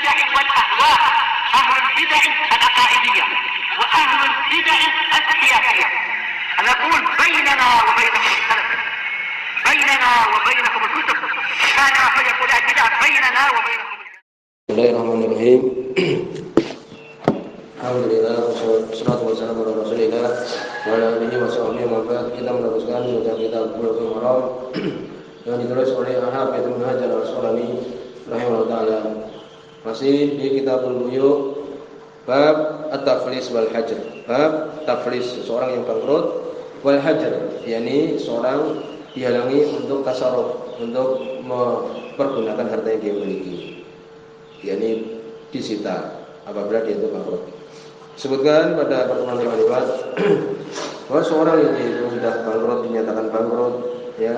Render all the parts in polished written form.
البدع والأهواء، أهل البدع العقائدية وأهل البدع السياسية. نقول بيننا وبينكم السلف، بيننا وبينكم الكتب، كان فيقول البدع بيننا وبينكم. Bismillahirrahmanirrahim. Alhamdulillah, wassalatu wassalamu ala Rasulillah wa ala alihi wa sahbihi wa ba'd. Kita meneruskan kitab Bulughul Maram yang ditulis oleh Al-Hafidz Ibnu Hajar Al-Asqalani rahimahullah taala. Masih di Kitabul Buyu' bab at-taflis wal hajr. Bab taflis, seseorang yang bangkrut, wal hajr, yakni seorang dihalangi untuk tasarruf, untuk mempergunakan harta yang dia miliki, yakni disita apabila dia itu bangkrut. Sebutkan pada pertemuan lewat bahwa seorang yang itu sudah bangkrut, dinyatakan bangkrut, ya,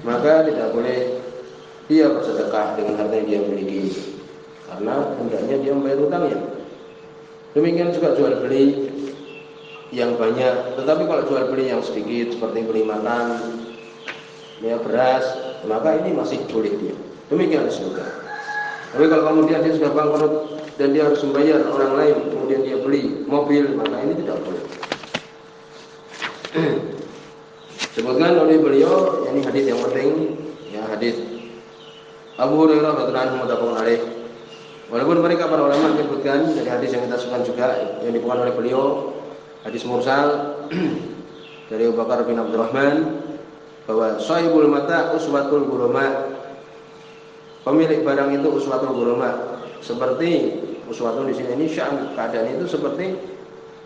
maka tidak boleh dia bersedekah dengan harta yang dia miliki, karena hendaknya dia membayar hutangnya. Demikian juga jual beli yang banyak, tetapi kalau jual beli yang sedikit seperti beli makan, ya, beras, maka ini masih boleh dia. Demikian disebutkan. Tapi kalau kemudian dia sudah bangkrut dan dia harus membayar orang lain, kemudian dia beli mobil, maka ini tidak boleh. Sebutkan oleh beliau, ini hadis yang penting, ya, hadis Abu Hurairah radhiyallahu anhu muttafaqun alaih. Walaupun mereka para ulama menyebutkan dari hadis yang kita sebutkan juga yang dibawakan oleh beliau, hadis mursal dari Abu Bakar bin Abdurrahman, bahwa sahibul mata uswatul ghurama, pemilik barang itu uswatul ghurama, seperti uswatun di sini, ini sya'an, keadaan itu seperti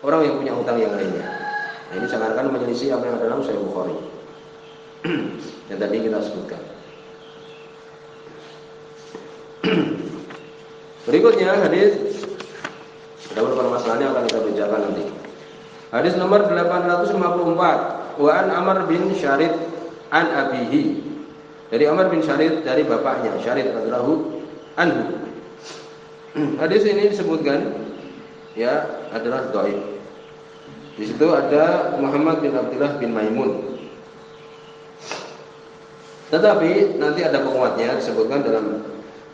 orang yang punya hutang yang lainnya. Nah, ini seakan-akan menyelisih apa yang ada dalam Sahih Bukhari yang tadi kita sebutkan. Berikutnya hadis, ada beberapa masalah yang akan kita bacakan nanti. Hadis nomor 854, wa an Amr bin Syarid an abihi, dari Amr bin Syarid dari bapaknya Syarid radhiyallahu anhu. Hadis ini disebutkan, ya, adalah dhaif. Di situ ada Muhammad bin Abdullah bin Maimun. Tetapi nanti ada penguatnya disebutkan dalam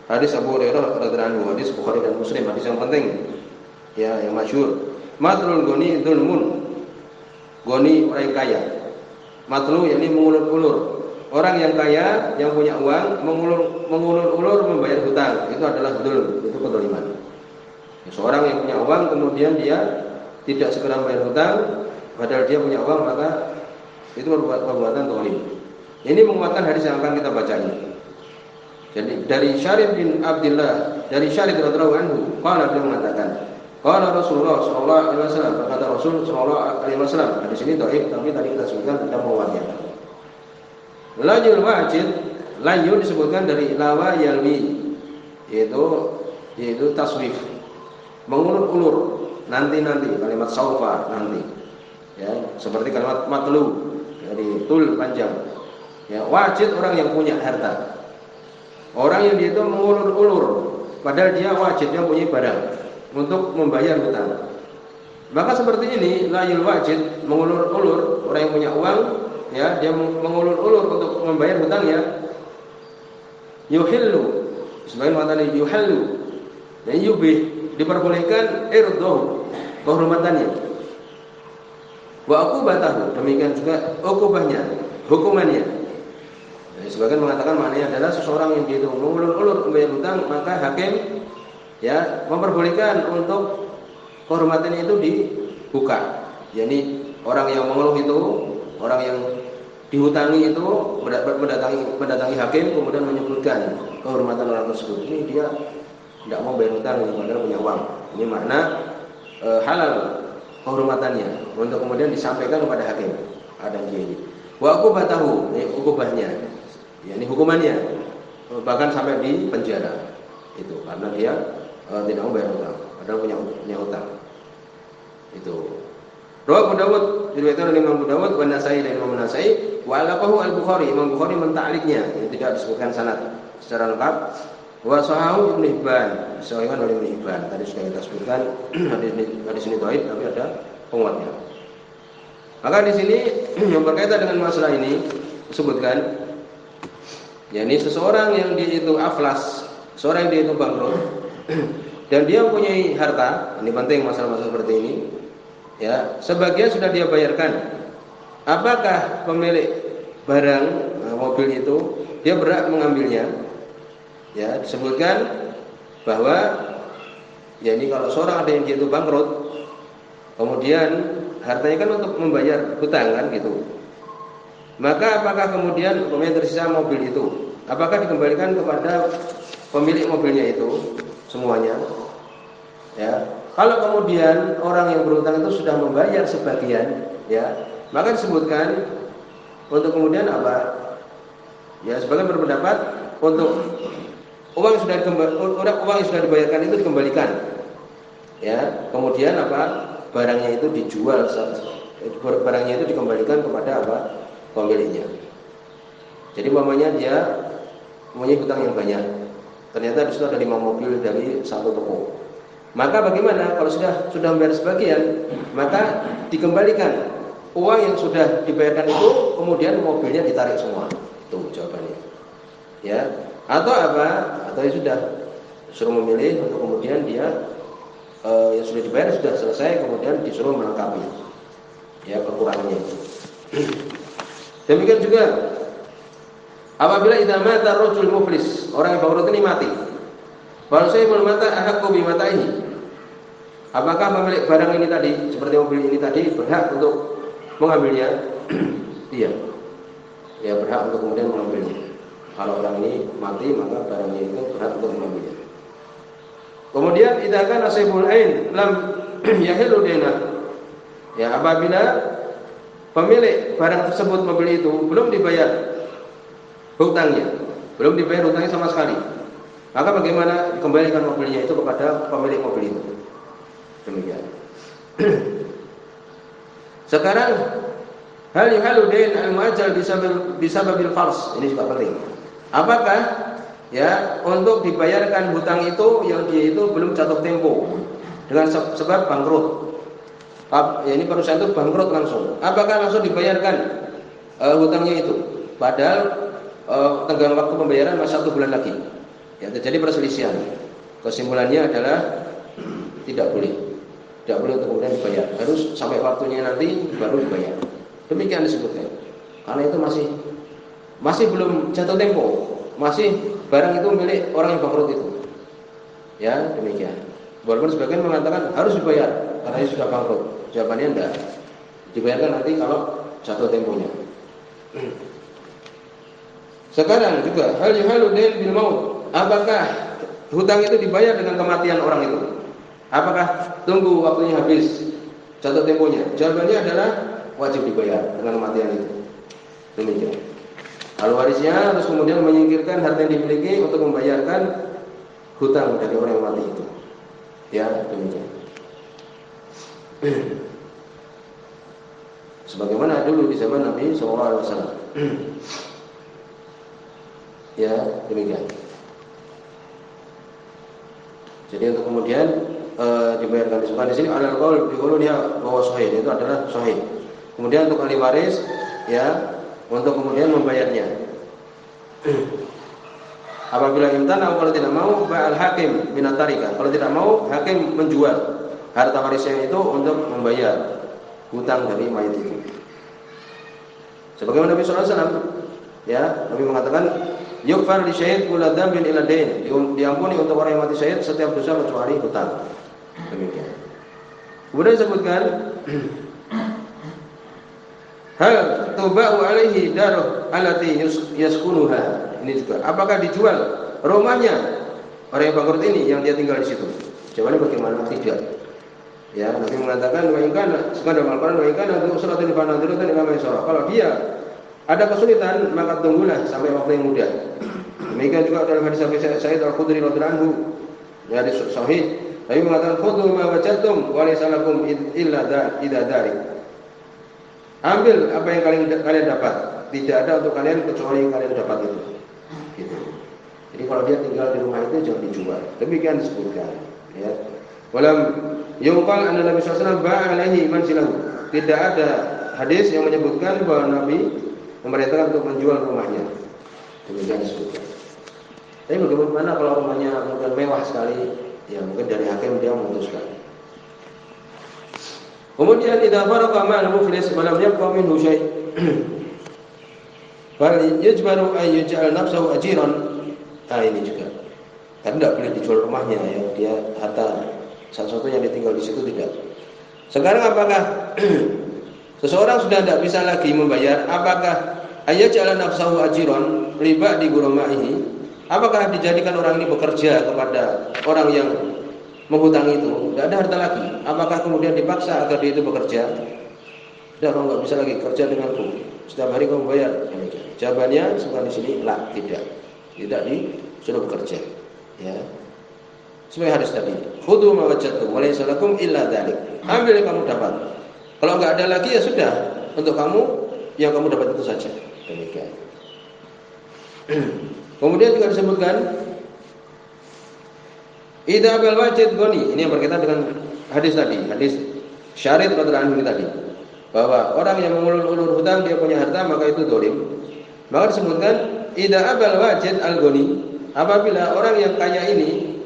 hadis Abu Hurairah radhiyallahu anhu, hadis Bukhari dan Muslim, hadis yang penting, ya, yang masyhur. Matlul goni dzulmun. Goni orang yang kaya. Matlu yakni mengulur-ulur. Orang yang kaya, yang punya uang, mengulur-ulur membayar hutang, itu adalah dzulm, itu kedzaliman. Seorang yang punya uang kemudian dia tidak segera membayar hutang, padahal dia punya uang, maka itu perbuatan zalim. Ini menguatkan hadis yang akan kita baca ini. Jadi dari Syarid bin Abdullah, dari Syarid radhiyallahu anhu, qala, dia mengatakan, qala Rasulullah sallallahu alaihi wasallam, berkata Rasul sallallahu alaihi wasallam. Hadis ini dhaif, tapi tadi kita sebutkan tidak menguatnya. Layul wajid, layu disebutkan dari lawa yalwi, yaitu taswif, mengulur-ulur, nanti, kalimat saufa, nanti, ya, seperti kalimat matlu, dari tul, panjang, ya. Wajid orang yang punya harta, orang yang dia itu mengulur-ulur, padahal dia wajid, yang punya barang untuk membayar hutang. Maka seperti ini, layul wajid, mengulur-ulur, orang yang punya uang, ya, dia mengulur-ulur untuk membayar hutangnya. Yuhillu, sebagian maknanya yuhillu, dan yubih, diperbolehkan irdoh, kehormatannya. Wa uqubatahu, demikian juga uqubahnya, hukumannya. Jadi sebagian mengatakan maknanya adalah seseorang yang dia itu mengulur-ulur membayar hutang, maka hakim, ya, memperbolehkan untuk kehormatannya itu dibuka. Jadi orang yang mengeluh itu, orang yang dihutangi itu mendatangi hakim, kemudian menyebutkan kehormatan orang tersebut. Ini dia tidak mau bayar hutang, padahal punya uang. Ini makna halal kehormatannya, untuk kemudian disampaikan kepada hakim. Ada ini. Wa uqubatahu, ini ukubahnya, ya, ini hukumannya, bahkan sampai di penjara. Itu karena dia tidak mau bayar hutang, padahal punya hutang. Itu. Rawahu Abu Dawud, diriwayatkan oleh Imam Abu Dawud, wa Nasai dan Imam Nasai, wa alaqahu Al-Bukhari, Imam Bukhari mentakliknya, ini tidak disebutkan sanad secara lengkap. Wa sahahu Ibnu Hibban, disahihkan oleh Ibnu Hibban. Tadi sudah kita sebutkan hadis ini dhaif, tapi ada penguatnya. Maka di sini yang berkaitan dengan masalah ini disebutkan, yakni seseorang yang dia itu aflas, seorang yang dia itu bangkrut, Dan dia mempunyai harta, ini penting masalah-masalah seperti ini. Ya, sebagian sudah dia bayarkan. Apakah pemilik barang mobil itu dia berhak mengambilnya? Ya, disebutkan bahwa ya ini kalau seorang ada yang dia itu bangkrut, kemudian hartanya kan untuk membayar hutang kan gitu. Maka apakah kemudian tersisa mobil itu, apakah dikembalikan kepada pemilik mobilnya itu semuanya? Ya, kalau kemudian orang yang berhutang itu sudah membayar sebagian, ya, maka disebutkan untuk kemudian apa? Ya, sebagian berpendapat untuk uang yang sudah dibayarkan itu dikembalikan. Ya, kemudian apa? Barangnya itu dijual, barangnya itu dikembalikan kepada apa? Pemiliknya. Jadi umpamanya dia mempunyai hutang yang banyak. Ternyata di situ ada 5 mobil dari satu toko. Maka bagaimana kalau sudah membayar sebagian, maka dikembalikan uang yang sudah dibayarkan itu, kemudian mobilnya ditarik semua. Itu jawabannya. Ya, atau apa? Atau ya sudah suruh memilih untuk kemudian dia yang sudah dibayar sudah selesai, kemudian disuruh melengkapi ya kekurangannya itu. Demikian juga apabila idza mata rajul muflis, orang yang bangkrut ini mati. Baru saya mata ahakku bimata ini. Apakah pemilik barang ini tadi, seperti mobil ini tadi, berhak untuk mengambilnya? Iya. Ya berhak untuk kemudian mengambilnya. Kalau orang ini mati, maka barangnya itu berhak untuk mengambilnya. Kemudian idza kana sahibul ain lam yahillu dina. Ya, apabila pemilik barang tersebut mobil itu belum dibayar hutangnya, belum dibayar hutangnya sama sekali, maka bagaimana dikembalikan mobilnya itu kepada pemilik mobil itu? Demikian. Sekarang hal yuhalu dain al-muajjal bisababil fals, ini juga penting. Apakah ya untuk dibayarkan hutang itu yang dia itu belum jatuh tempo dengan sebab bangkrut? Ya, ini perusahaan itu bangkrut langsung. Apakah langsung dibayarkan hutangnya itu? Padahal tenggang waktu pembayaran masih 1 bulan lagi. Ya, terjadi perselisihan. Kesimpulannya adalah tidak boleh untuk kemudian dibayar. Harus sampai waktunya nanti baru dibayar. Demikian disebutkan. Karena itu masih belum jatuh tempo, masih barang itu milik orang yang bangkrut itu. Ya, demikian. Walaupun sebagian mengatakan harus dibayar karena ini sudah bangkrut. Jawabannya enggak. Dibayarkan nanti kalau jatuh temponya. Sekarang juga hal yuhalu dain bil maut. Apakah hutang itu dibayar dengan kematian orang itu? Apakah tunggu waktunya habis jatuh temponya? Jawabannya adalah wajib dibayar dengan kematian itu. Demikian. Ahli warisnya harus kemudian menyingkirkan harta yang dimiliki untuk membayarkan hutang dari orang yang mati itu. Ya, demikian. Sebagaimana dulu di zaman Nabi SAW. Ya, demikian. Jadi untuk kemudian dibayarkan disebutkan di sini alal qaul diulu dia bahwa sahih, itu adalah sahih. Kemudian untuk ahli waris ya untuk kemudian membayarnya. Apabila imtana kalau tidak mau ba'al hakim binatarika, kalau tidak mau hakim menjual harta warisnya itu untuk membayar hutang dari mayit itu. Sebagaimana Nabi SAW ya, Nabi mengatakan yukfar li syahid kulla dzambin illa dain, diampuni untuk orang yang mati syahid setiap dosa kecuali hutang. Demikian. Kemudian disebutkan hal tuba'u alaihi daruh allati yaskunuha. Ini juga apakah dijual rumahnya orang yang bangkrut ini yang dia tinggal di situ? Jawabannya bagaimana? Tidak. Ya, Nabi mengatakan wa in kana sekadar Al-Qur'an wa in kana usratun fanadhiratan ila maisarah. Kalau dia ada kesulitan maka tunggulah sampai waktu yang mudah. Demikian juga dalam hadis Abu Sa'id Al-Khudri radhiyallahu anhu, ya hadis sahih, Nabi mengatakan khudhu ma wajadtum wa laysa lakum illa idza darik. Ambil apa yang kalian dapat, tidak ada untuk kalian kecuali yang kalian dapat itu. Gitu. Jadi kalau dia tinggal di rumah itu jangan dijual. Demikian disebutkan. Ya. Walam yungqal anna Nabi sallallahu alaihi wasallam ba'a alaihi manzilahu. Tidak ada hadis yang menyebutkan bahwa Nabi memerintahkan untuk menjual rumahnya. Demikian disebutkan. Tapi bagaimana kalau rumahnya bukan mewah sekali, Ya mungkin dari hakim dia memutuskan. Kemudian idza faraqa ma'al muflis falam yabqa minhu syai'. Bal yajbaru ay yaj'al nafsahu ajiran. Nah ini juga. Kan tidak boleh dijual rumahnya ya, dia harta satu-satu yang ditinggal di situ tidak. Sekarang apakah seseorang sudah tidak bisa lagi membayar, apakah ayaj'al nafsahu ajiran riba di gurama'ihi? Apakah dijadikan orang ini bekerja kepada orang yang menghutang itu? Tidak ada harta lagi. Apakah kemudian dipaksa agar dia itu bekerja? Tidak, orang nggak bisa lagi kerja denganku. Setiap hari kamu bayar. Jawabannya sekarang di sini lah, tidak. Tidak disuruh bekerja. Ya. Sebagai hadis tadi, khudhu ma wajadtum wa laysa lakum illa dzalik. Ambil yang kamu dapat. Kalau enggak ada lagi ya sudah, untuk kamu yang kamu dapat itu saja. Demikian. Kemudian juga disebutkan idza bil wajid goni. Ini yang berkaitan dengan hadis tadi, hadis Syarid radhiyallahu anhu tadi. Bahwa orang yang mengulur-ulur hutang dia punya harta maka itu zalim. Maka disebutkan idza abal wajid al goni. Apabila orang yang kaya ini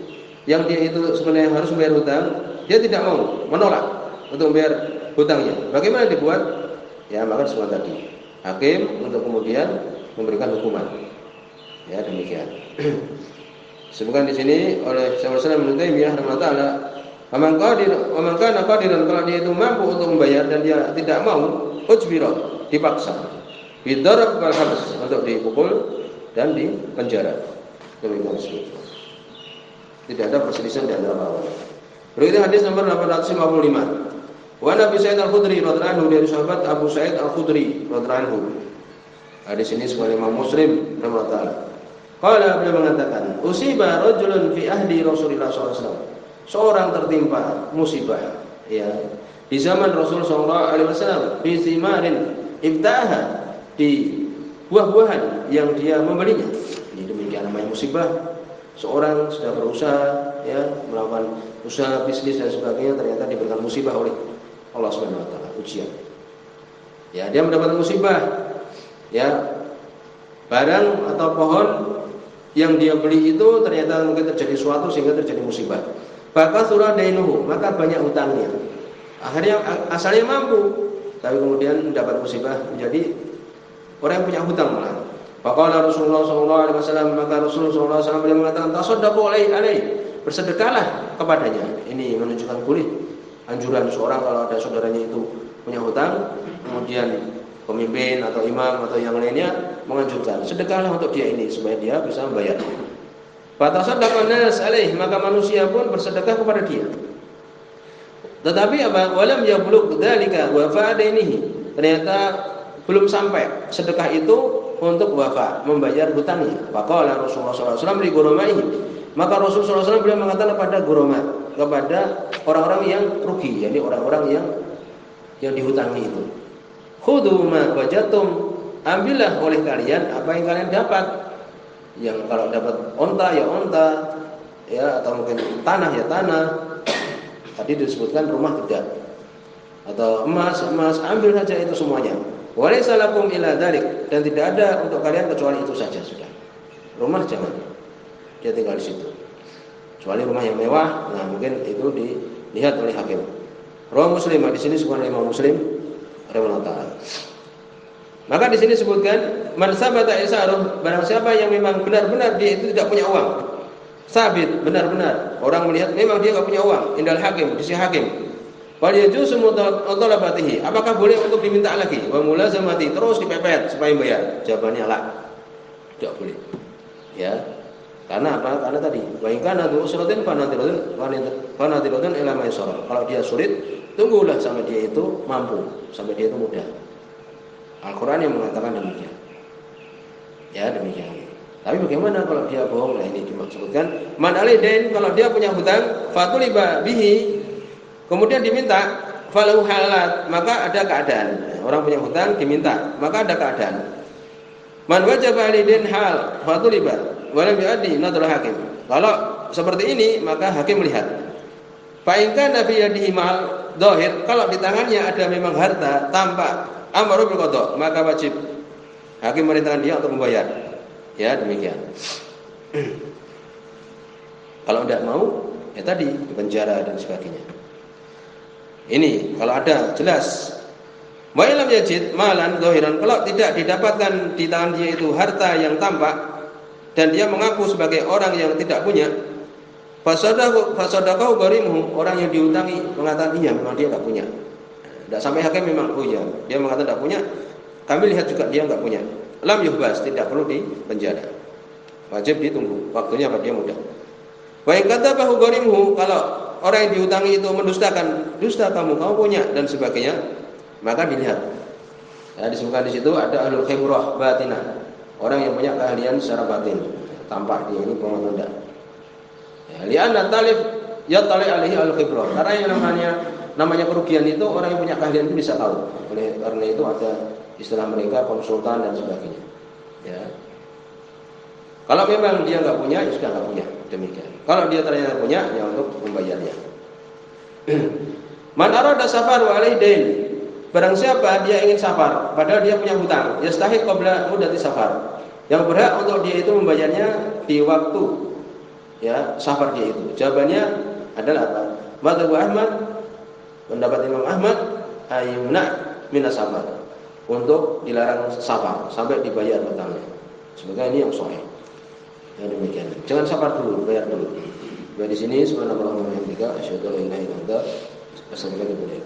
yang dia itu sebenarnya harus membayar hutang, dia tidak mau, menolak untuk membayar hutangnya. Bagaimana dibuat? Ya, maka disebut tadi hakim untuk kemudian memberikan hukuman. Ya, demikian. Sebutkan di sini oleh Syaikhul Islam Ibnu Taimiyah rahimahullah, "Faman qadir wa man kana qadiran", kalau dia itu mampu untuk membayar dan dia tidak mau, ujbira, dipaksa. Bidarab wal habs, untuk dipukul dan dipenjara. Demikian sebutkan. Tidak ada perselisihan di antara para ulama. Berikutnya hadis nomor 855. Wa Nabi Sa'id Al-Khudri radhiyallahu anhu, dari sahabat Abu Sa'id Al-Khudri radhiyallahu anhu. Hadis ini sebagai Imam Muslim rahimahullah taala. Qala, beliau mengatakan, usiba rajulun fi ahdi Rasulullah sallallahu alaihi wasallam. Seorang tertimpa musibah ya di zaman Rasul sallallahu alaihi wasallam, fi simarin ibtaha, di buah-buahan yang dia membelinya. Ini demikian namanya musibah. Seorang sudah berusaha ya melakukan usaha bisnis dan sebagainya, ternyata diberikan musibah oleh Allah Subhanahu wa taala, ujian. Ya, dia mendapatkan musibah. Ya, barang atau pohon yang dia beli itu ternyata mungkin terjadi suatu sehingga terjadi musibah. Maka surah dainuhu, maka banyak hutangnya. Akhirnya asalnya mampu, tapi kemudian mendapat musibah menjadi orang yang punya hutang malah. Faqala Rasulullah sallallahu alaihi wasallam, maka Rasulullah sallallahu alaihi wasallam beliau mengatakan, tasaddaqu alaihi, bersedekahlah kepadanya. Ini menunjukkan boleh anjuran seorang kalau ada saudaranya itu punya hutang, kemudian pemimpin atau imam atau yang lainnya menganjurkan sedekahlah untuk dia ini supaya dia bisa membayar. Fatasaddaqan nas alaihi, maka manusia pun bersedekah kepada dia. Tetapi apa? Walam yablugh dzalika wa fa'adainihi. Ternyata belum sampai sedekah itu untuk wafa, membayar hutangnya. Faqala Rasulullah sallallahu alaihi wasallam li ghurama'ihi, maka Rasulullah sallallahu alaihi wasallam beliau mengatakan kepada ghurama, kepada orang-orang yang rugi, yakni orang-orang yang dihutangi itu. Khudhu ma wajadtum, ambillah oleh kalian apa yang kalian dapat. Yang kalau dapat onta ya onta, ya atau mungkin tanah ya tanah. Tadi disebutkan rumah tidak. Atau emas, ambil saja itu semuanya. Walaysa lakum illa dzalik, dan tidak ada untuk kalian kecuali itu saja sudah. Rumah jangan. Dia tinggal di situ. Kecuali rumah yang mewah, nah mungkin itu dilihat oleh hakim. Rawi Muslim, di sini sebenarnya Imam Muslim rahimahullah taala. Maka di sini sebutkan man sabata isaruh, barang siapa yang memang benar-benar dia itu tidak punya uang. Sabit, benar-benar orang melihat memang dia enggak punya uang, indal hakim, di sisi hakim. Wal yajuzu mutalabatihi, apakah boleh untuk diminta lagi? Wa mulazamati, terus dipepet supaya bayar. Jawabannya lah, tidak boleh. Ya. Karena apa? Karena tadi wa in kana usratin fanadiratun ila maisarah. Kalau dia sulit, tunggulah sampai dia itu mampu, sampai dia itu mudah. Al-Qur'an yang mengatakan demikian. Ya, demikian. Tapi bagaimana kalau dia bohong? Nah, ini dimaksudkan man alaidain, kalau dia punya hutang, fatuliba bihi, kemudian diminta, falahu halat, maka ada keadaan. Orang punya hutang diminta, maka ada keadaan. Man wajaba alaidain hal, fatuliba walam yu'addi nadhar hakim. Kalau seperti ini maka hakim melihat. Fa in kana fi yadihi mal dhahir, kalau di tangannya ada memang harta tampak, amru bil qada, maka wajib hakim merintahkan dia untuk membayar. Ya, demikian. Kalau tidak mau ya tadi di penjara dan sebagainya. Ini kalau ada jelas. Wa ilam yajid malan zahiran, kalau tidak didapatkan di tangan dia itu harta yang tampak dan dia mengaku sebagai orang yang tidak punya, fasadaqahu gharimuhu, orang yang diutangi mengatakan iya memang dia tidak punya. Tidak sampai hakim memang oh iya dia mengatakan tidak punya, kami lihat juga dia enggak punya. Lam yuhbas, tidak perlu dipenjara. Wajib ditunggu waktunya pada dia mudah. Wa in kadzabahu gharimuhu, kalau orang yang diutangi itu mendustakan, dusta kamu punya dan sebagainya, maka dilihat. Ya, disebutkan di situ ada ahlul khibrah batinah, orang yang punya keahlian secara batin, tampak dia ini pengonda. Ya, li'anna talif yattali alaihi ahlul khibrah, karena yang namanya kerugian itu orang yang punya keahlian itu bisa tahu. Oleh karena itu ada istilah mereka konsultan dan sebagainya. Ya. Kalau memang dia nggak punya, ya sudah nggak punya, demikian. Kalau dia ternyata punya, ya untuk membayarnya. Man arada safar wa alaihi dain, barang siapa dia ingin safar, padahal dia punya hutang, yastahiq qabla mudati safar, yang berhak untuk dia itu membayarnya di waktu ya safar dia itu. Jawabannya adalah apa? Madzhab Ahmad, pendapat Imam Ahmad, ayuna minas safar, untuk dilarang safar sampai dibayar hutangnya. Semoga ini yang sahih. Ya demikian. Jangan safar dulu, bayar dulu. Di sini subhanallah wa bihamdihi asyhadu an la ilaha illa anta astaghfiruka wa atubu ilaik.